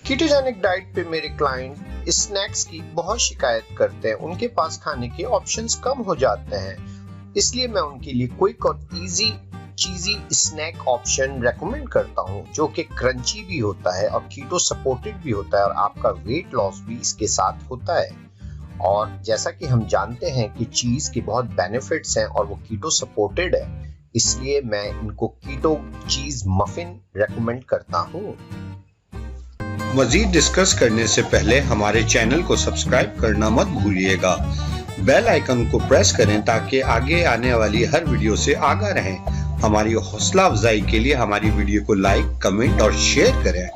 Ketogenic diet पे मेरे client snacks की बहुत शिकायत करते हैं। उनके पास खाने के ऑप्शंस कम हो जाते हैं, इसलिए मैं उनके लिए क्विक और इजी चीजी स्नैक ऑप्शन रेकमेंड करता हूँ, जो कि क्रंची भी होता है और कीटो सपोर्टेड भी होता है और आपका वेट लॉस भी इसके साथ होता है। और जैसा कि हम जानते हैं कि चीज के बहुत बेनिफिट्स हैं और वो कीटो सपोर्टेड है, इसलिए मैं इनको कीटो चीज मफिन रेकमेंड करता हूँ। मजीद डिस्कस करने से पहले हमारे चैनल को सब्सक्राइब करना मत भूलिएगा। बेल आइकन को प्रेस करें ताकि आगे आने वाली हर वीडियो से आगाह रहें। हमारी हौसला अफजाई के लिए हमारी वीडियो को लाइक, कमेंट और शेयर करें।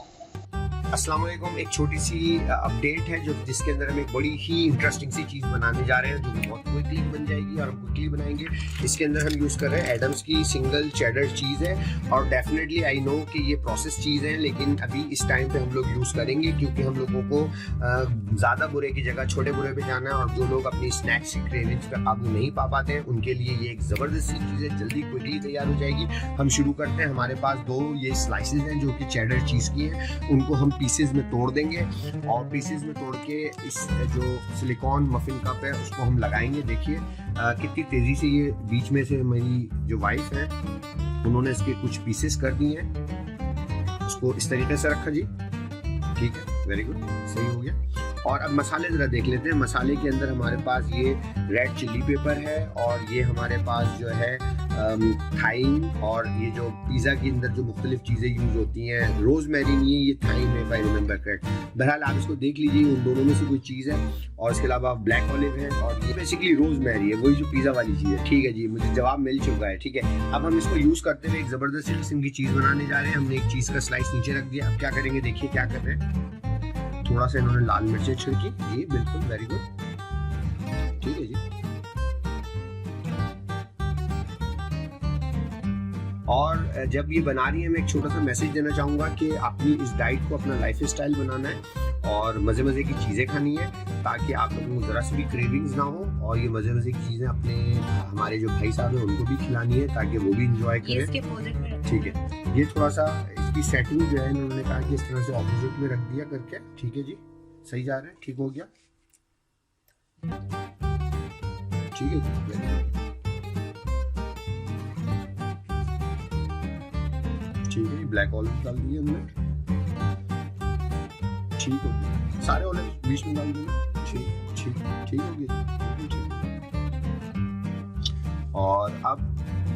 अस्सलाम वालेकुम। एक छोटी सी अपडेट है जिसके अंदर हम एक बड़ी ही इंटरेस्टिंग सी चीज़ बनाने जा रहे हैं, जो कि बहुत क्विकली बन जाएगी और हम क्विकली बनाएंगे। इसके अंदर हम यूज़ कर रहे हैं एडम्स की सिंगल चेडर चीज़ है, और डेफिनेटली आई नो कि ये प्रोसेस चीज़ है, लेकिन अभी इस टाइम पे हम लोग यूज़ करेंगे क्योंकि हम लोगों को ज़्यादा बुरे की जगह छोटे बुरे पे जाना है, और जो लोग अपनी स्नैक्स की क्रेविंग्स पे काबू नहीं पा पाते हैं उनके लिए ये एक ज़बरदस्त सी चीज़ है, जल्दी क्विकली तैयार हो जाएगी। हम शुरू करते हैं। हमारे पास 2 ये स्लाइसेस हैं जो कि चेडर चीज़ की हैं, उनको हम पीसेज में तोड़ देंगे और पीसेज में तोड़ के इस जो सिलिकॉन मफिन कप है उसको हम लगाएंगे। देखिए कितनी तेजी से ये बीच में से मेरी जो वाइफ है उन्होंने इसके कुछ पीसेस कर दिए हैं। उसको इस तरीके से रखा जी, ठीक है, वेरी गुड, सही हो गया। और अब मसाले जरा देख लेते हैं। मसाले के अंदर हमारे पास ये रेड चिल्ली पेपर है, और ये हमारे पास जो है थाइम, और ये जो पिज़्ज़ा के अंदर जो मुख्तलिफ चीज़ें यूज़ होती हैं, रोज़मेरी नहीं है, ये थाइम है, बाई रिमेंबर करेक्ट। बहरहाल आप इसको देख लीजिए, उन दोनों में से कोई चीज़ है। और इसके अलावा ब्लैक ऑलिव है, और ये बेसिकली रोज़मेरी है, वही जो पिज़्ज़ा वाली चीज़ है। ठीक है जी, मुझे जवाब मिल चुका है। ठीक है, अब हम इसको यूज़ करते हुए एक ज़बरदस्त किस्म की चीज़ बनाने जा रहे हैं। हमने एक चीज़ का स्लाइस नीचे रख दिया। अब क्या करेंगे, देखिए क्या कर रहे हैं। थोड़ा सा इन्होंने लाल मिर्चें छिड़की, ये बिल्कुल वेरी गुड, ठीक है जी। और जब ये बना रही है, मैं एक छोटा सा मैसेज देना चाहूँगा कि अपनी इस डाइट को अपना लाइफ स्टाइल बनाना है और मज़े मज़े की चीज़ें खानी है, ताकि आप लोगों को ज़रा सी भी क्रेविंग्स ना हो, और ये मज़े मज़े की चीज़ें अपने हमारे जो भाई साहब हैं उनको भी खिलानी है ताकि वो भी इंजॉय करें। ठीक है, ये थोड़ा सा इसकी सेटिंग जो है इन्होंने कहा कि इस तरह से ऑपोजिट में रख दिया करके। ठीक है जी, सही जा रहा है, ठीक हो गया, ठीक है जी, ठीक है। ब्लैक ऑलिव डाल दिए हमने, ठीक हो गया। सारे ऑलिव बीच में डाल दिए, ठीक ठीक ठीक हो गया, और अब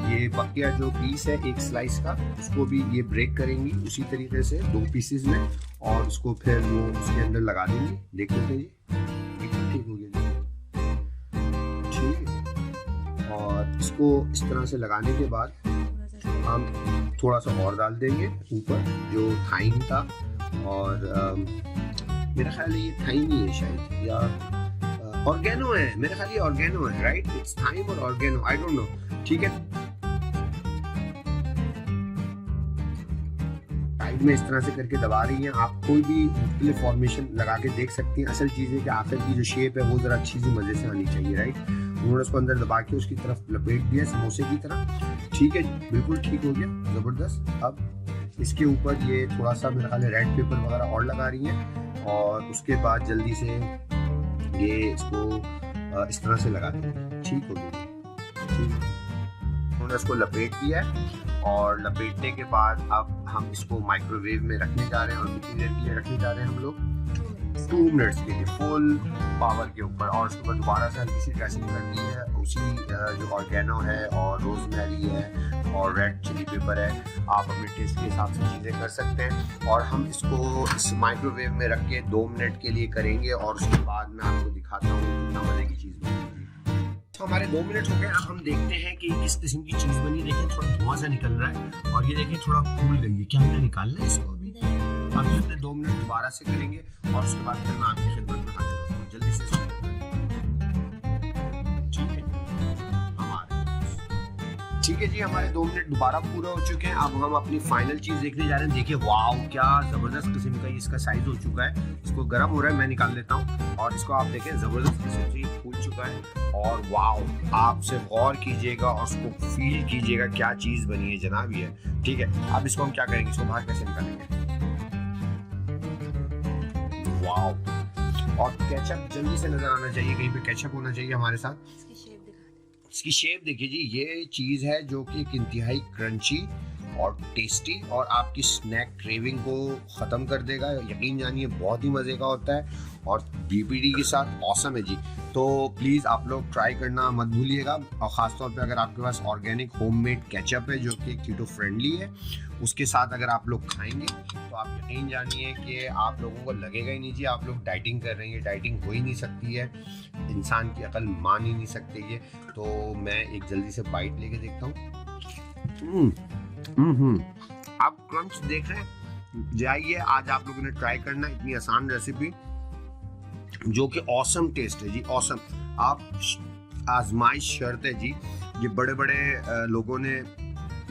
ये बकिया जो पीस है एक स्लाइस का, उसको भी ये ब्रेक करेंगी उसी तरीके से 2 पीसेस में, और उसको फिर वो उसके अंदर लगा देंगे। देख लेते हैं जी, ठीक हो गया जी, ठीक है। और इसको इस तरह से लगाने के बाद हम थोड़ा सा और डाल देंगे ऊपर, जो थाइम था, और मेरा ख्याल है ये थाइम ही है शायद, या ऑर्गेनो है, मेरा ख्याल ये ऑर्गेनो है, राइट, इट्स थाइम और ऑर्गेनो, आई डोंट नो। ठीक है, साइड में इस तरह से करके दबा रही हैं। आप कोई भी मुख्तलिफ फॉर्मेशन लगा के देख सकती हैं। असल चीज़ है कि आखिर की जो शेप है वो ज़रा अच्छी सी मज़े से आनी चाहिए, राइट। उन्होंने उसको अंदर दबा के उसकी तरफ लपेट दिया समोसे की तरह। ठीक है, बिल्कुल ठीक हो गया, ज़बरदस्त। अब इसके ऊपर ये थोड़ा सा मेरा ख्याल है रेड पेपर वगैरह और लगा रही हैं, और उसके बाद जल्दी से ये इसको इस तरह से लगा देंगे। ठीक हो गया, ठीक है। उन्होंने इसको लपेट दिया है, और लपेटने के बाद अब हम इसको माइक्रोवेव में रखने जा रहे हैं। और कितनी देर के लिए रखने जा रहे हैं हम लोग? 2 मिनट्स के लिए फुल पावर के ऊपर। और उसके बाद दोबारा से हल्की सी ड्रेसिंग करनी है, उसी जो ऑर्गेनो है और रोजमेरी है और रेड चिली पेपर है, आप अपने टेस्ट के हिसाब से चीज़ें कर सकते हैं। और हम इसको इस माइक्रोवेव में रख के 2 मिनट के लिए करेंगे, और उसके बाद मैं आपको दिखाता हूँ कितना मज़े की चीज़ बनेगी। तो हमारे 2 मिनट हो गए। अब हम देखते हैं कि किस किस्म की चीज़ बनी। देखिए थोड़ा धुआं सा निकल रहा है, और ये देखिए थोड़ा फूल गई है। क्या हमने निकालना है इसको अभी? अभी हमने 2 मिनट दोबारा से करेंगे, और उसके बाद फिर मैं आपकी खिदमत में हाजिर होता हूँ। जल्दी से ठीक है, ठीक है जी, हमारे 2 मिनट दोबारा पूरा हो चुके हैं। अब हम अपनी फाइनल चीज देखने जा रहे हैं। देखिए वाओ, क्या जबरदस्त किस्म का इसका साइज हो चुका है। इसको गर्म हो रहा है, मैं निकाल लेता हूँ, और इसको आप देखें जबरदस्त किस्म से फूल चुका है। और वाओ, आप सिर्फ गौर कीजिएगा और उसको फील कीजिएगा क्या चीज बनी है जनाब ये। ठीक है, अब इसको हम क्या करेंगे, इसको बाहर कैसे निकालेंगे? वाव। और केचप जल्दी से नजर आना चाहिए, कहीं पे केचप होना चाहिए हमारे साथ। इसकी शेप देखिए जी, ये चीज है जो कि एक इंतहाई क्रंची और टेस्टी और आपकी स्नैक क्रेविंग को ख़त्म कर देगा। यकीन जानिए बहुत ही मज़े का होता है और बीपीडी के साथ ऑसम है जी। तो प्लीज़ आप लोग ट्राई करना मत भूलिएगा, और ख़ास तौर पे अगर आपके पास ऑर्गेनिक होममेड केचप है जो कि कीटो फ्रेंडली है, उसके साथ अगर आप लोग खाएंगे तो आप यकीन जानिए कि आप लोगों को लगेगा ही नहीं जी आप लोग डाइटिंग कर रहे हैं। डाइटिंग हो ही नहीं सकती है, इंसान की अकल मान ही नहीं सकती है। तो मैं एक जल्दी से बाइट लेके देखता हूँ। आप क्रंच देख रहे हैं, जाइए आज आप लोगों ने ट्राई करना, इतनी आसान रेसिपी जो कि ऑसम टेस्ट है जी, ऑसम। आप आजमाइश शर्त है जी। ये बड़े बड़े लोगों ने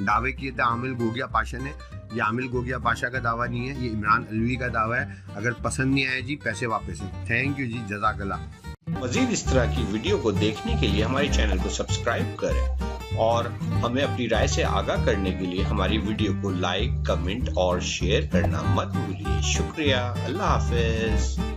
दावे किए थे, आमिल गोगिया पाशा ने। ये आमिल गोगिया पाशा का दावा नहीं है, ये इमरान अलवी का दावा है। अगर पसंद नहीं आया जी, पैसे वापस हैं। थैंक यू जी, जज़ाकल्लाह। मजीद इस तरह की वीडियो को देखने के लिए हमारे चैनल को सब्सक्राइब करें और हमें अपनी राय से आगाह करने के लिए हमारी वीडियो को लाइक, कमेंट और शेयर करना मत भूलिए। शुक्रिया। अल्लाह हाफिज।